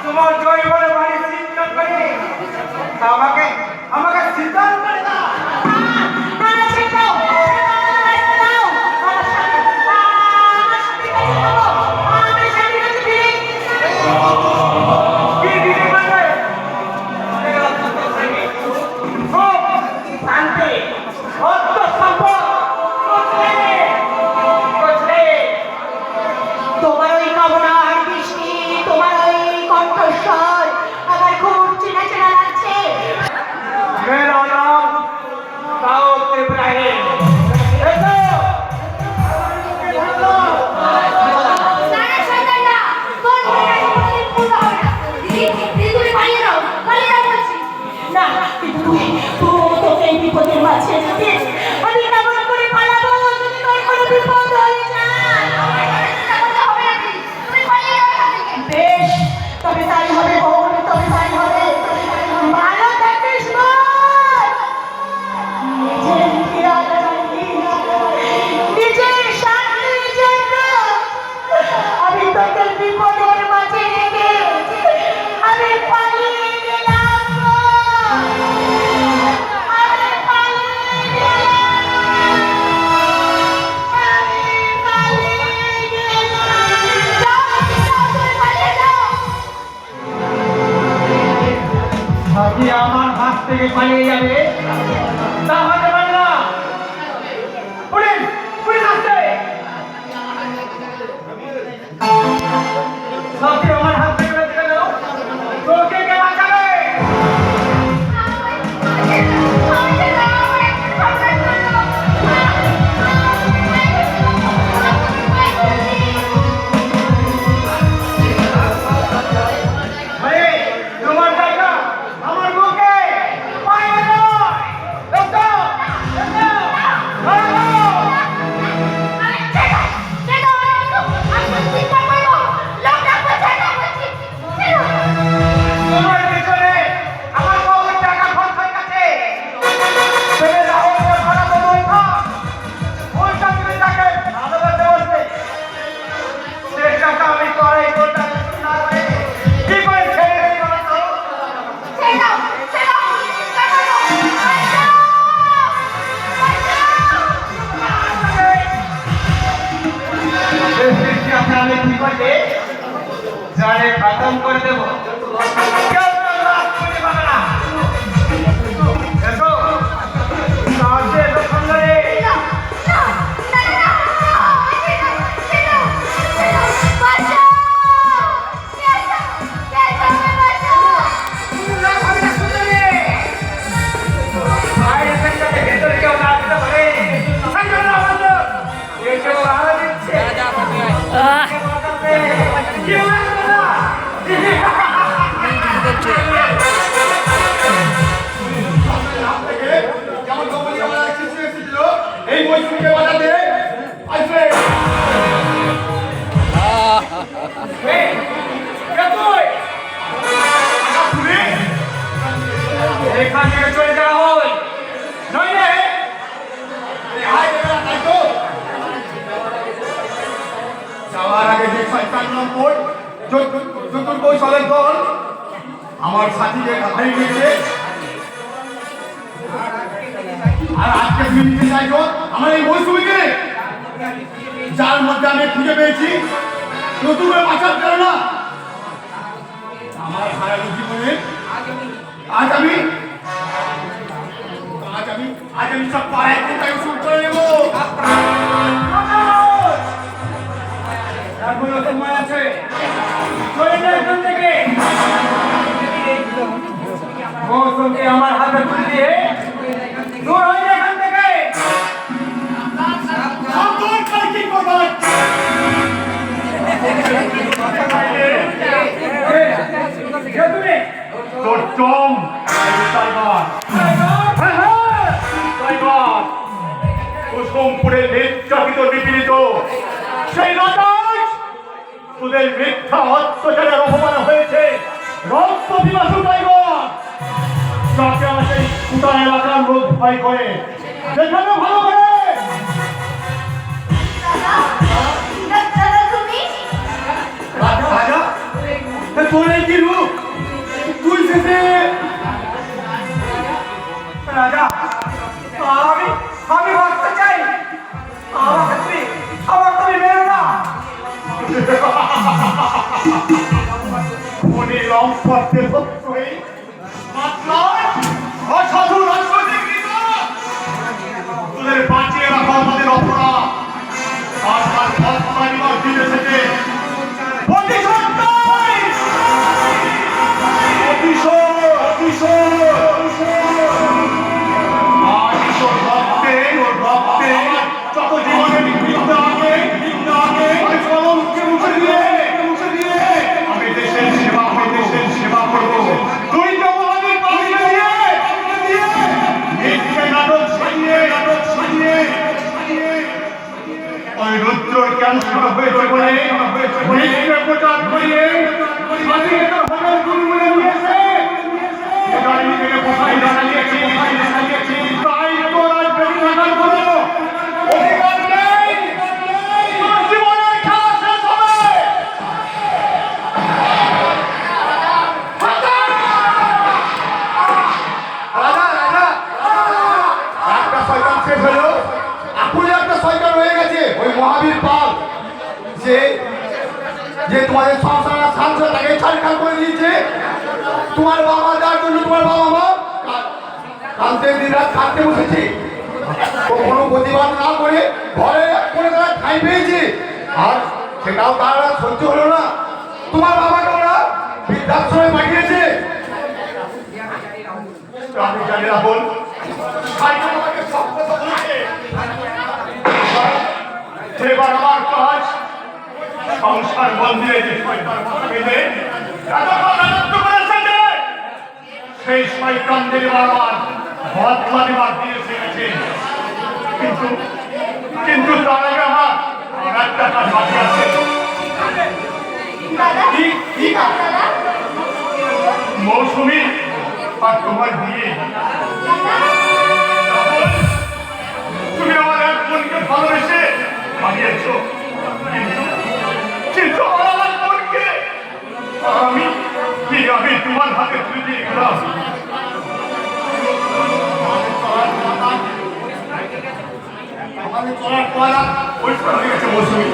তোমার জয় বলে বাড়ি চিন্তা করে আমাকে আমাকে সিদ্ধান্ত করে না তোমার ওই কামনার বৃষ্টি, তোমার ওই কণ্ঠস্বর আমার খুব চেনা চেনা লাগছে। मेरा नाम दाऊद इब्राहिम বিপদের মাঝে আমি কেমন করে পালাবো যদি তোর কোনো বিপদ হয়ে যায়? বেশ, তবে তাই হবে বোন, তবে তাই হবে। ভালো থাকিস বোন। নিজের খেয়াল রাখিস, নিজের শান্তির জন্য আমি তোকে বিপদের মাঝে রেখে আমি পালিয়ে গেলাম বোন। আমি পালিয়ে গেলাম। আমি পালিয়ে গেলাম। যাও, যাও, তুমি পালিয়ে যাও। আজকে আমার হাত থেকে পালিয়ে যাবে তা হতে পারে না পুলিশ পুলিশ আসছে সবকে আমার হাত থেকে বেঁচে গেল তোকে কে বাঁচাবে আরে তোমার জায়গা আমার বুকে পায়ে নয় দেখো তোমার পিছনে আমার বহু টাকা খরচ হয়ে গেছে তুমি রাহুলকে ভাড়া দেবো ওই সঙ্গে তাকে ভালোবাসতে বসবে সে টাকা আমি করাই করতে না করে কি করে ছেড়ে দিই বলো তো আমি কি করবে জানে খতম করে দেবো কেউ তো লাভ করতে পারবে না দেখো সাহায্যে দোকান ধরে বাইরে থেকে ভেতরে কেউ না আসতে পারে এসব পাহারা দিচ্ছে কি লাগবে না যেমন কোম্পানি আমার কিছু এসেছিল এই মৌসুমীকে বাজাতে আসবে এখান থেকে চলে যাওয়া হয় নইলে যাওয়ার আগে যে ৫৬ নম্বর চতুর্কৌশলের দল আমার সাথীকে ঘাটাই দিয়েছে আর আজকে তুমি নিতে চাইছো আমার এই মৌসুমীকে যার মধ্যে আমি খুঁজে পেয়েছি নতুন করে বাঁচার পারে না আমার হারানো জীবনে আজ আমি সব পাড়ায় কোথায় শুরু করে নেবো এখনো সময় আছে চলে যায় এখান থেকে মৌসুমকে আমার হাতে তুলে দিয়ে দূর হয়ে যায় এখান থেকে তোর চম কুসুমপুরের নির্যাতিত নিপীড়িত সেই রাজাজ তোদের মিথ্যা অত্যাচারের অপমান হয়েছে রক্ত বিবাসু টাইগার যাকে আমার সেই কুটা এলাকার লোক ভয় করে সেখানে ভালো করে আমি বাঁচতে চাই। আমার তুমি মেরো না। মনে রং করতে সত্যই মাতলার অসাধু রাজনৈতিক নেতা তোদের বাঁচিয়ে রাখা আমাদের অপরাধ আর তার পথ দিতে থেকে প্রতিশোধ চাই! আজ ওর রক্তে যত জীবনে বিক্ষিপ্ত আগে আমি কলমকে মুছে দিয়ে আমি দেশের সেবা করব তুই তো মহাবীর পালিয়ে দিয়ে মিথ্যে নাটক সাজিয়ে ওই রুদ্র ক্যান্সার হয়েছে বলে মিথ্যে প্রচার করিয়ে স্বাধীনতার হোটেল গুলগুলে নিয়েছে গাড়ি থেকে কোথায় দাঁড়িয়েছি তাই তোর আজ বেঁচে থাকার কোনো অধিকার নেই তোর জীবনের খেলা শেষ হবে একটা শয়তান শেষ হলো আপুরে একটা শয়তান হয়ে গেছে ওই মহাবীর পাল যে তোমাদের সংসার সাংসারটাকে ছাড়খাড় করে দিয়েছে তোমার বাবা যার জন্য তোমার বাবা মা কালকে দিন রাত কাঁদতে বসেছি কোনো প্রতিবাদ না করে ঘরে করে তারা ঠাই পেয়েছে আর সেটাও তারা সহ্য হলো না তোমার বাবাকে ওরা বৃদ্ধাশ্রমে পাঠিয়েছে আমি জানি রাহুল এবার আমার কাজ সংসার বন্ধে যে শয়তান মাথা বেঁধে রাজত্ব করেছেন সেই শয়তানদের বারবার বদলা দেওয়ার দিয়ে এসে গেছে কিন্তু তার আগে আমার আর একটা কাজ বাকি আছে মৌসুমী আর তোমার বিয়ে তুমি আমার এক বোনকে ভালোবেসে ভাবিয়েছ কিন্তু আমার বোনকে আমি তোমার হাতে তুলে দিয়ে গেলাম আমাদের চলার পর ওই হয়ে গেছে মৌসুমী